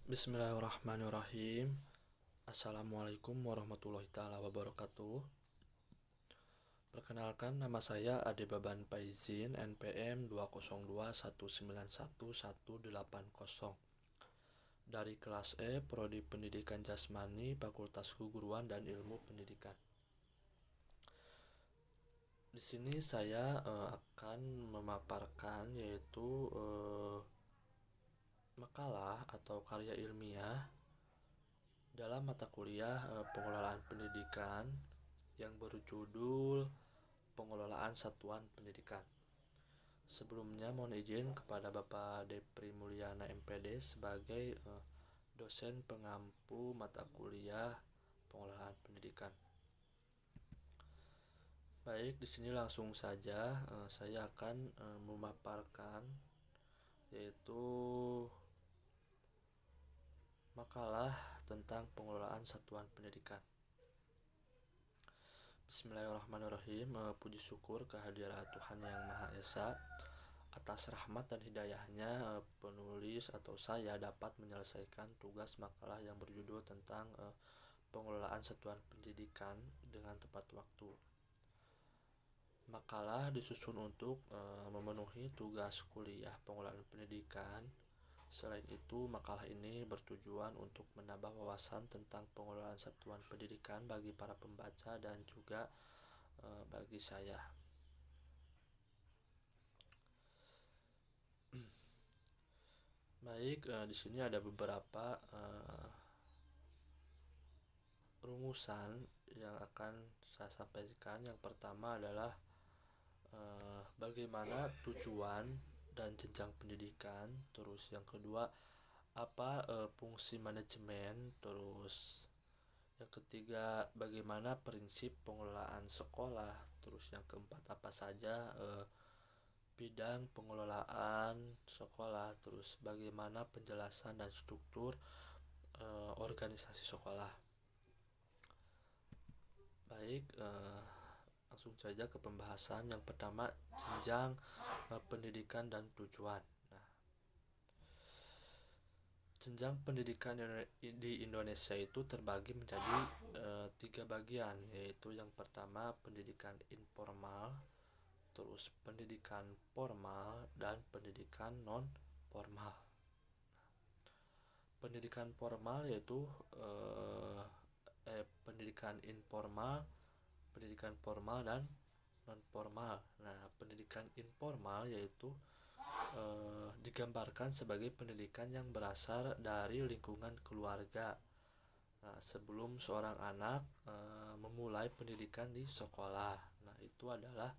Bismillahirrahmanirrahim. Assalamualaikum warahmatullahi taala wabarakatuh. Perkenalkan, nama saya Ade Baban Paizin, NPM 202191180 dari kelas E, Prodi Pendidikan Jasmani, Fakultas Keguruan dan Ilmu Pendidikan. Di sini saya akan memaparkan yaitu makalah atau karya ilmiah dalam mata kuliah pengelolaan pendidikan yang berjudul Pengelolaan Satuan Pendidikan. Sebelumnya mohon izin kepada Bapak Depri Mulyana MPD sebagai dosen pengampu mata kuliah pengelolaan pendidikan. Baik, di sini langsung saja saya akan memaparkan yaitu makalah tentang pengelolaan satuan pendidikan. Bismillahirrahmanirrahim. Puji syukur kehadirat Tuhan Yang Maha Esa atas rahmat dan hidayahnya penulis atau saya dapat menyelesaikan tugas makalah yang berjudul tentang pengelolaan satuan pendidikan dengan tepat waktu. Makalah disusun untuk memenuhi tugas kuliah pengelolaan pendidikan. Selain itu, makalah ini bertujuan untuk menambah wawasan tentang pengelolaan satuan pendidikan bagi para pembaca dan juga bagi saya. Baik, di sini ada beberapa rumusan yang akan saya sampaikan. Yang pertama adalah bagaimana tujuan dan jenjang pendidikan. Terus yang kedua, apa fungsi manajemen. Terus yang ketiga, bagaimana prinsip pengelolaan sekolah. Terus yang keempat, apa saja bidang pengelolaan sekolah. Terus bagaimana penjelasan dan struktur organisasi sekolah. Baik, langsung saja ke pembahasan. Yang pertama, jenjang pendidikan dan tujuan. Jenjang pendidikan di Indonesia itu terbagi menjadi 3 bagian, yaitu yang pertama pendidikan informal, terus pendidikan formal, dan pendidikan non formal. Pendidikan formal yaitu pendidikan informal, pendidikan formal, dan non formal. Nah, pendidikan informal yaitu digambarkan sebagai pendidikan yang berasal dari lingkungan keluarga. Nah, sebelum seorang anak memulai pendidikan di sekolah, nah itu adalah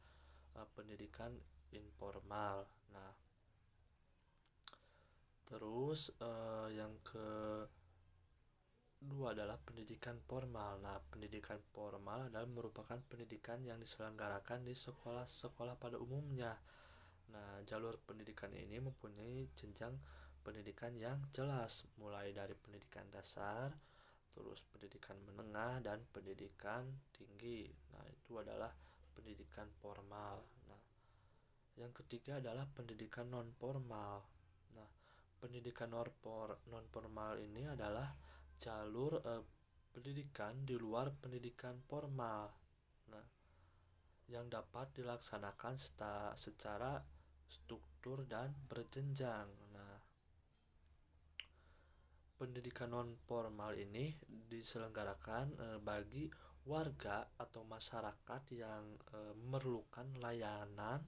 pendidikan informal. Nah, terus yang kedua adalah pendidikan formal. Nah, pendidikan formal adalah merupakan pendidikan yang diselenggarakan di sekolah-sekolah pada umumnya. Nah, jalur pendidikan ini mempunyai jenjang pendidikan yang jelas, mulai dari pendidikan dasar, terus pendidikan menengah, dan pendidikan tinggi. Nah, itu adalah pendidikan formal. Nah, yang ketiga adalah pendidikan non formal. Nah, pendidikan non formal ini adalah jalur pendidikan di luar pendidikan formal. Nah, yang dapat dilaksanakan secara struktur dan berjenjang. Nah, pendidikan non formal ini diselenggarakan bagi warga atau masyarakat yang memerlukan layanan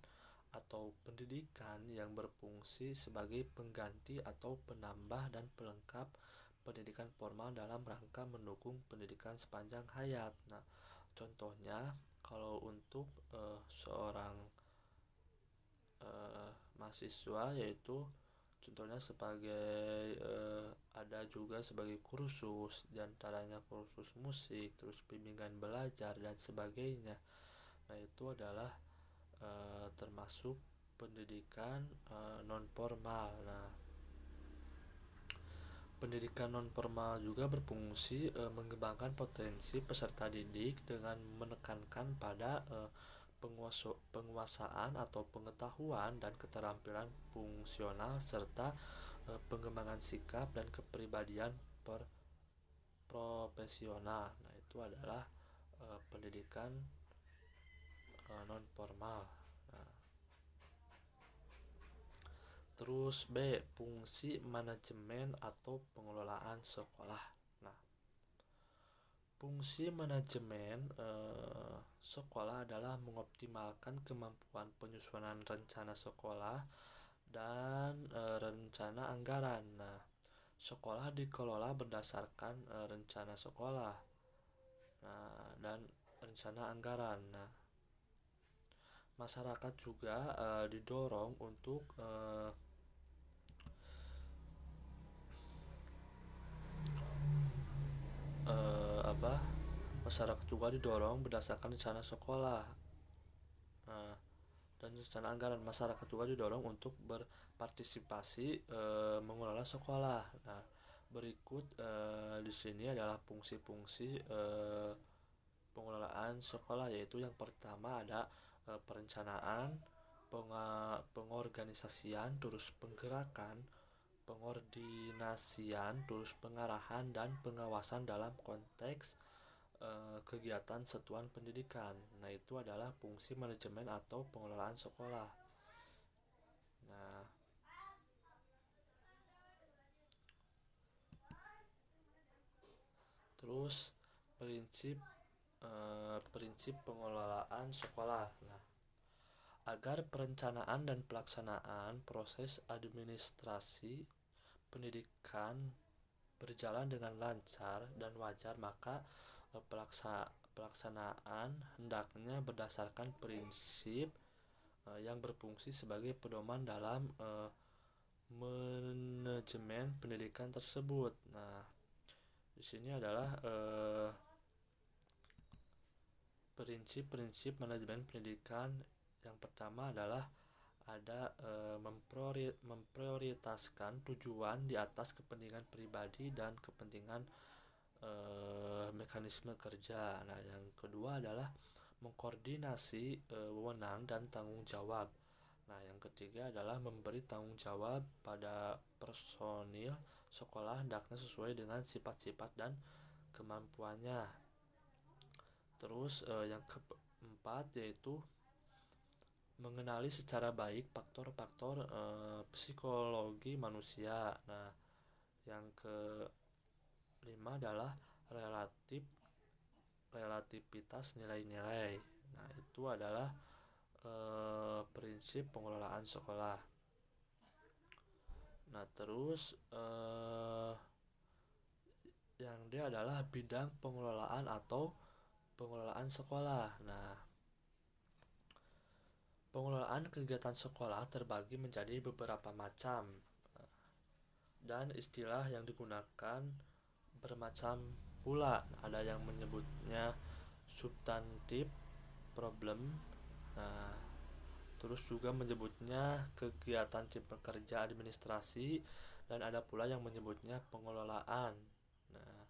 atau pendidikan yang berfungsi sebagai pengganti atau penambah dan pelengkap pendidikan formal dalam rangka mendukung pendidikan sepanjang hayat. Nah, contohnya kalau untuk seorang mahasiswa, yaitu contohnya sebagai ada juga sebagai kursus, diantaranya kursus musik, terus bimbingan belajar dan sebagainya. Nah, itu adalah termasuk pendidikan non formal. Nah, pendidikan non formal juga berfungsi mengembangkan potensi peserta didik dengan menekankan pada penguasaan atau pengetahuan dan keterampilan fungsional serta pengembangan sikap dan kepribadian profesional. Nah, itu adalah pendidikan non formal. Nah, terus B, fungsi manajemen atau pengelolaan sekolah. Nah, fungsi manajemen sekolah adalah mengoptimalkan kemampuan penyusunan rencana sekolah dan rencana anggaran. Nah, sekolah dikelola berdasarkan rencana sekolah, nah, dan rencana anggaran. Nah, masyarakat juga didorong untuk apa? Masyarakat juga didorong berdasarkan rencana sekolah. Nah, dan rencana anggaran, masyarakat juga didorong untuk berpartisipasi mengelola sekolah. Nah, berikut di sini adalah fungsi-fungsi pengelolaan sekolah, yaitu yang pertama ada perencanaan, pengorganisasian, terus penggerakan, pengordinasian, terus pengarahan dan pengawasan dalam konteks kegiatan satuan pendidikan. Nah, itu adalah fungsi manajemen atau pengelolaan sekolah. Nah, terus prinsip pengelolaan sekolah. Nah, agar perencanaan dan pelaksanaan proses administrasi pendidikan berjalan dengan lancar dan wajar, maka pelaksanaan hendaknya berdasarkan prinsip yang berfungsi sebagai pedoman dalam manajemen pendidikan tersebut. Nah, di sini adalah prinsip-prinsip manajemen pendidikan. Yang pertama adalah ada memprioritaskan tujuan di atas kepentingan pribadi dan kepentingan mekanisme kerja. Nah, yang kedua adalah mengkoordinasi wewenang dan tanggung jawab. Nah, yang ketiga adalah memberi tanggung jawab pada personil sekolah hendaknya sesuai dengan sifat-sifat dan kemampuannya. Terus yang keempat yaitu mengenali secara baik faktor-faktor psikologi manusia. Nah, yang kelima adalah relativitas nilai-nilai. Nah, itu adalah prinsip pengelolaan sekolah. Nah, terus yang D adalah bidang pengelolaan atau pengelolaan sekolah. Nah, pengelolaan kegiatan sekolah terbagi menjadi beberapa macam dan istilah yang digunakan bermacam pula. Ada yang menyebutnya substantif problem. Nah, terus juga menyebutnya kegiatan tim pekerja administrasi, dan ada pula yang menyebutnya pengelolaan. Nah,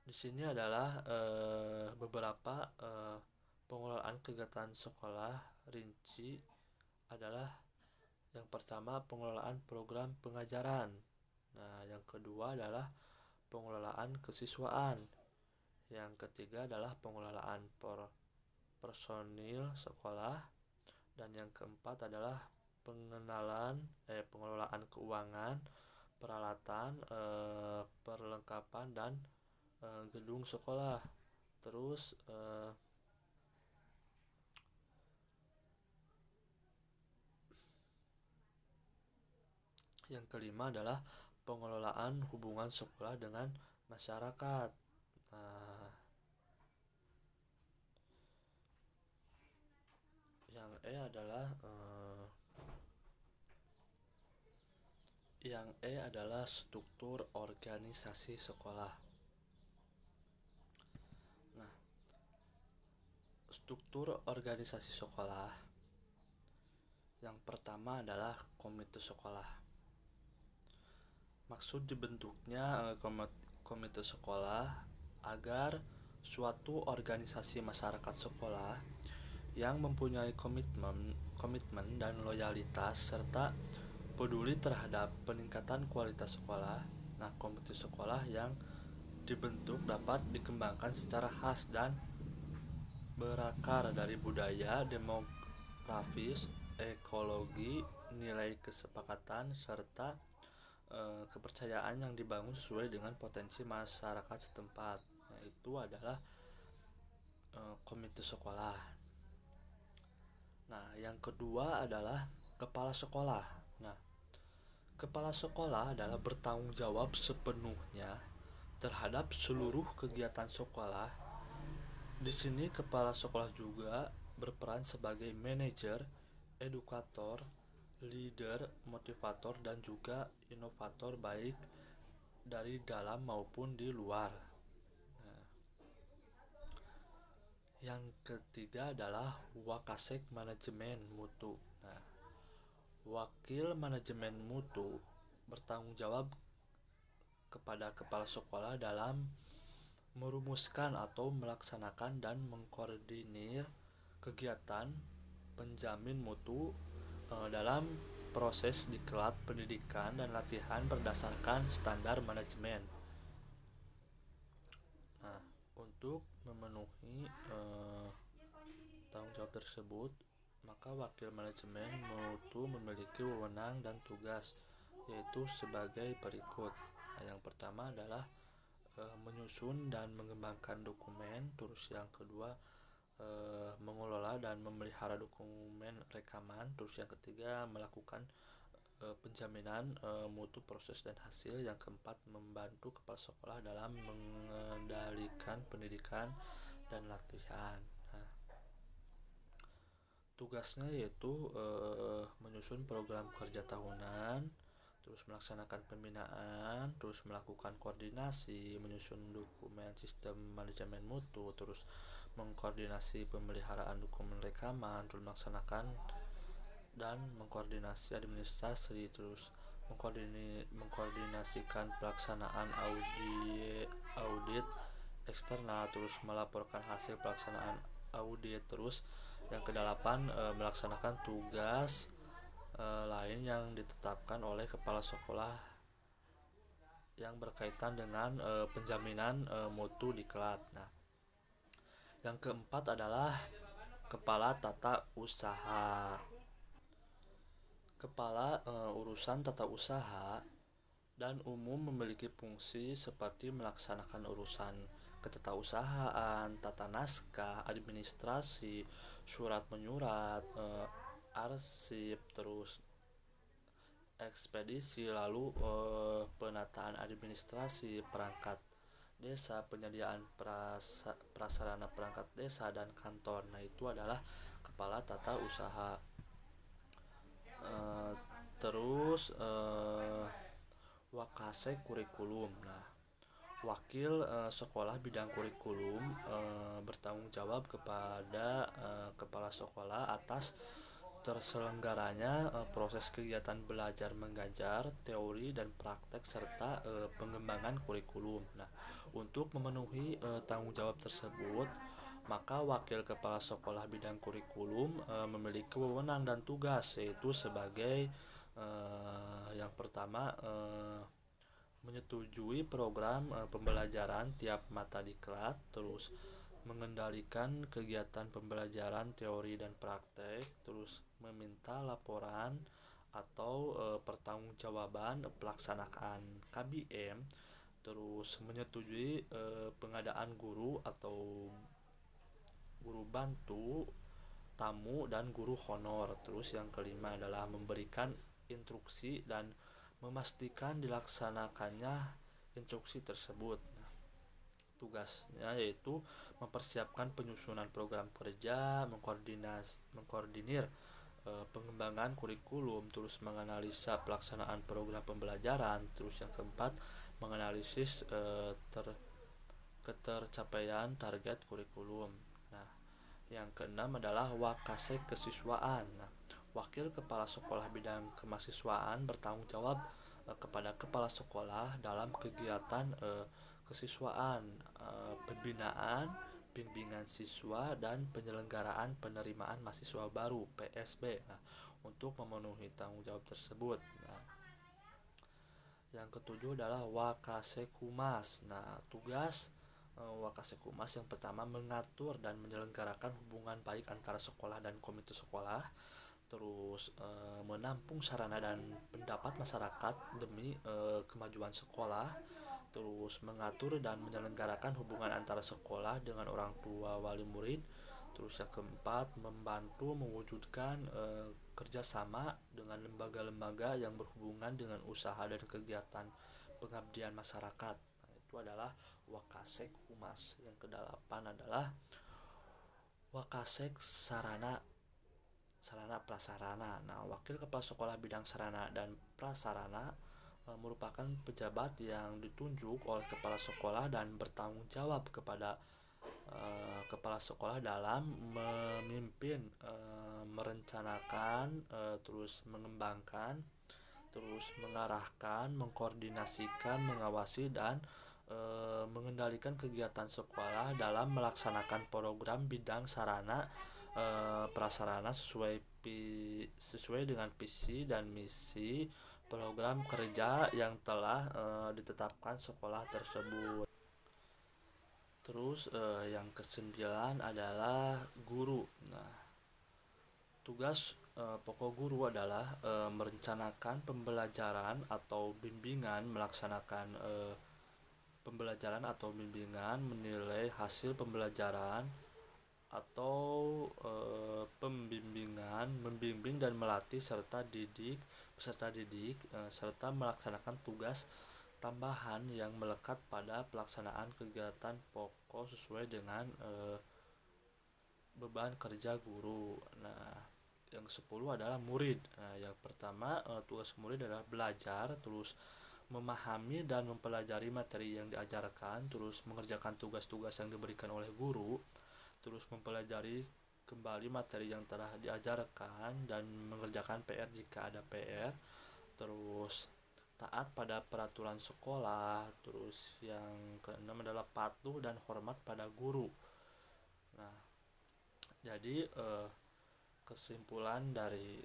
di sini adalah beberapa pengelolaan kegiatan sekolah rinci adalah yang pertama pengelolaan program pengajaran. Nah, yang kedua adalah pengelolaan kesiswaan. Yang ketiga adalah pengelolaan personil sekolah, dan yang keempat adalah pengelolaan keuangan, peralatan, perlengkapan dan gedung sekolah. Terus yang kelima adalah pengelolaan hubungan sekolah dengan masyarakat. Nah, yang E adalah struktur organisasi sekolah. Nah, struktur organisasi sekolah yang pertama adalah komite sekolah. Maksud dibentuknya komite sekolah agar suatu organisasi masyarakat sekolah yang mempunyai komitmen dan loyalitas serta peduli terhadap peningkatan kualitas sekolah. Nah, komite sekolah yang dibentuk dapat dikembangkan secara khas dan berakar dari budaya, demografis, ekologi, nilai kesepakatan, serta kepercayaan yang dibangun sesuai dengan potensi masyarakat setempat. Nah, itu adalah komite sekolah. Nah, yang kedua adalah kepala sekolah. Nah, kepala sekolah adalah bertanggung jawab sepenuhnya terhadap seluruh kegiatan sekolah. Di sini kepala sekolah juga berperan sebagai manajer, edukator, leader, motivator, dan juga inovator baik dari dalam maupun di luar. Nah, yang ketiga adalah Wakasek Manajemen Mutu. Nah, wakil manajemen mutu bertanggung jawab kepada kepala sekolah dalam merumuskan atau melaksanakan dan mengkoordinir kegiatan penjamin mutu dalam proses diklat pendidikan dan latihan berdasarkan standar manajemen. Nah, untuk memenuhi tanggung jawab tersebut, maka wakil manajemen mutu memiliki wewenang dan tugas, yaitu sebagai berikut. Nah, yang pertama adalah menyusun dan mengembangkan dokumen, terus yang kedua mengelola dan memelihara dokumen rekaman, terus yang ketiga melakukan penjaminan mutu proses dan hasil, yang keempat membantu kepala sekolah dalam mengendalikan pendidikan dan latihan. Nah, tugasnya yaitu menyusun program kerja tahunan, terus melaksanakan pembinaan, terus melakukan koordinasi, menyusun dokumen sistem manajemen mutu, terus mengkoordinasi pemeliharaan dokumen rekaman, terus melaksanakan dan mengkoordinasi administrasi, terus mengkoordinasikan pelaksanaan audit eksternal, terus melaporkan hasil pelaksanaan audit, terus yang kedelapan melaksanakan tugas lain yang ditetapkan oleh kepala sekolah yang berkaitan dengan penjaminan mutu diklat. Nah, yang keempat adalah kepala tata usaha. Kepala urusan tata usaha dan umum memiliki fungsi seperti melaksanakan urusan ketatausahaan, tata naskah, administrasi, surat menyurat, arsip, terus ekspedisi, lalu penataan administrasi perangkat desa, penyediaan prasarana perangkat desa dan kantor. Nah, itu adalah kepala tata usaha. Terus Wakase kurikulum. Nah, wakil sekolah bidang kurikulum bertanggung jawab kepada kepala sekolah atas terselenggaranya proses kegiatan belajar mengajar, teori dan praktek serta pengembangan kurikulum. Nah, untuk memenuhi tanggung jawab tersebut, maka wakil kepala sekolah bidang kurikulum memiliki wewenang dan tugas, yaitu sebagai yang pertama menyetujui program pembelajaran tiap mata diklat, terus mengendalikan kegiatan pembelajaran teori dan praktek, terus meminta laporan atau pertanggungjawaban pelaksanaan KBM, terus menyetujui pengadaan guru atau guru bantu, tamu dan guru honor. Terus yang kelima adalah memberikan instruksi dan memastikan dilaksanakannya instruksi tersebut. Tugasnya yaitu mempersiapkan penyusunan program kerja, mengkoordinir pengembangan kurikulum, terus menganalisa pelaksanaan program pembelajaran, terus yang keempat menganalisis ketercapaian target kurikulum. Nah, yang keenam adalah wakase kesiswaan. Nah, wakil kepala sekolah bidang kemahasiswaan bertanggung jawab kepada kepala sekolah dalam kegiatan kesiswaan, pembinaan, bimbingan siswa dan penyelenggaraan penerimaan mahasiswa baru PSB. Nah, untuk memenuhi tanggung jawab tersebut. Nah, yang ketujuh adalah Wakasekumas. Nah, tugas Wakasekumas yang pertama mengatur dan menyelenggarakan hubungan baik antara sekolah dan komite sekolah, terus menampung sarana dan pendapat masyarakat demi kemajuan sekolah, terus mengatur dan menyelenggarakan hubungan antara sekolah dengan orang tua wali murid, terus yang keempat membantu mewujudkan kerjasama dengan lembaga-lembaga yang berhubungan dengan usaha dan kegiatan pengabdian masyarakat. Nah, itu adalah Wakasek Humas. Yang kedelapan adalah Wakasek Sarana Prasarana. Nah, wakil kepala sekolah bidang sarana dan prasarana merupakan pejabat yang ditunjuk oleh kepala sekolah dan bertanggung jawab kepada kepala sekolah dalam memimpin, merencanakan, terus mengembangkan, terus mengarahkan, mengkoordinasikan, mengawasi dan mengendalikan kegiatan sekolah dalam melaksanakan program bidang sarana prasarana sesuai dengan visi dan misi program kerja yang telah ditetapkan sekolah tersebut. Terus yang kesembilan adalah guru. Nah, tugas pokok guru adalah merencanakan pembelajaran atau bimbingan, melaksanakan pembelajaran atau bimbingan, menilai hasil pembelajaran atau pembimbingan, membimbing dan melatih peserta didik serta melaksanakan tugas tambahan yang melekat pada pelaksanaan kegiatan pokok sesuai dengan beban kerja guru. Nah, yang ke-10 adalah murid. Nah, yang pertama tugas murid adalah belajar, terus memahami dan mempelajari materi yang diajarkan, terus mengerjakan tugas-tugas yang diberikan oleh guru, terus mempelajari kembali materi yang telah diajarkan dan mengerjakan PR jika ada PR, terus taat pada peraturan sekolah, terus yang keenam adalah patuh dan hormat pada guru. Nah, jadi kesimpulan dari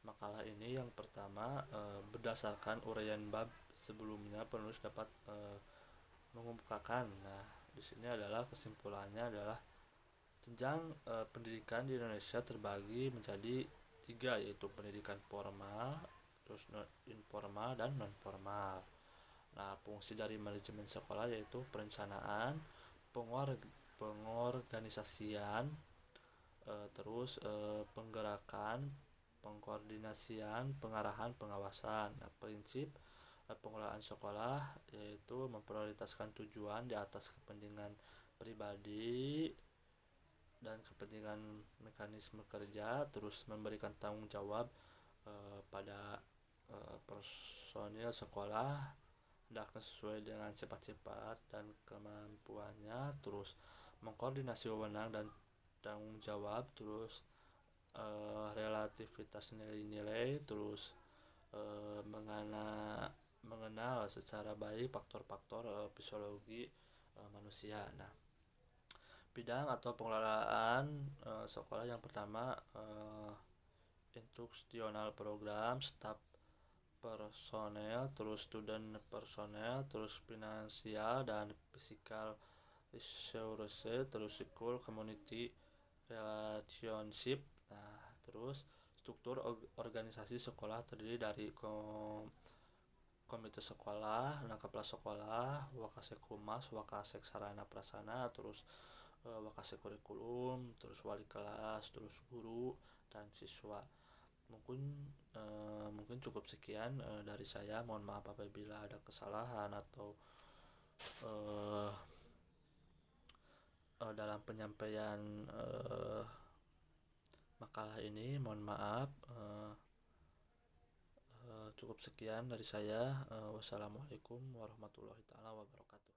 makalah ini yang pertama, berdasarkan uraian bab sebelumnya penulis dapat mengemukakan. Nah, di sini adalah kesimpulannya adalah jenjang pendidikan di Indonesia terbagi menjadi 3, yaitu pendidikan formal, terus informal dan non formal. Nah, fungsi dari manajemen sekolah yaitu perencanaan, pengorganisasian, terus penggerakan, pengkoordinasian, pengarahan, pengawasan. Nah, prinsip pengelolaan sekolah yaitu memprioritaskan tujuan di atas kepentingan pribadi dan kepentingan mekanisme kerja, terus memberikan tanggung jawab pada personil sekolah hendaknya sesuai dengan sifat-sifat dan kemampuannya, terus mengkoordinasi wewenang dan tanggung jawab, terus relativitas nilai-nilai, terus mengenal secara baik faktor-faktor psikologi manusia. Nah, bidang atau pengelolaan sekolah yang pertama, instruksional program, staff personel, terus student personel, terus finansial dan physical resource, terus school community relationship. Nah, terus struktur organisasi sekolah terdiri dari komite sekolah, kepala sekolah, wakasek humas, wakasek sarana prasarana, terus wakasek kurikulum, terus wali kelas, terus guru dan siswa. Mungkin cukup sekian dari saya. Mohon maaf apabila ada kesalahan atau dalam penyampaian makalah ini. Mohon maaf. Cukup sekian dari saya. Wassalamualaikum warahmatullahi wabarakatuh.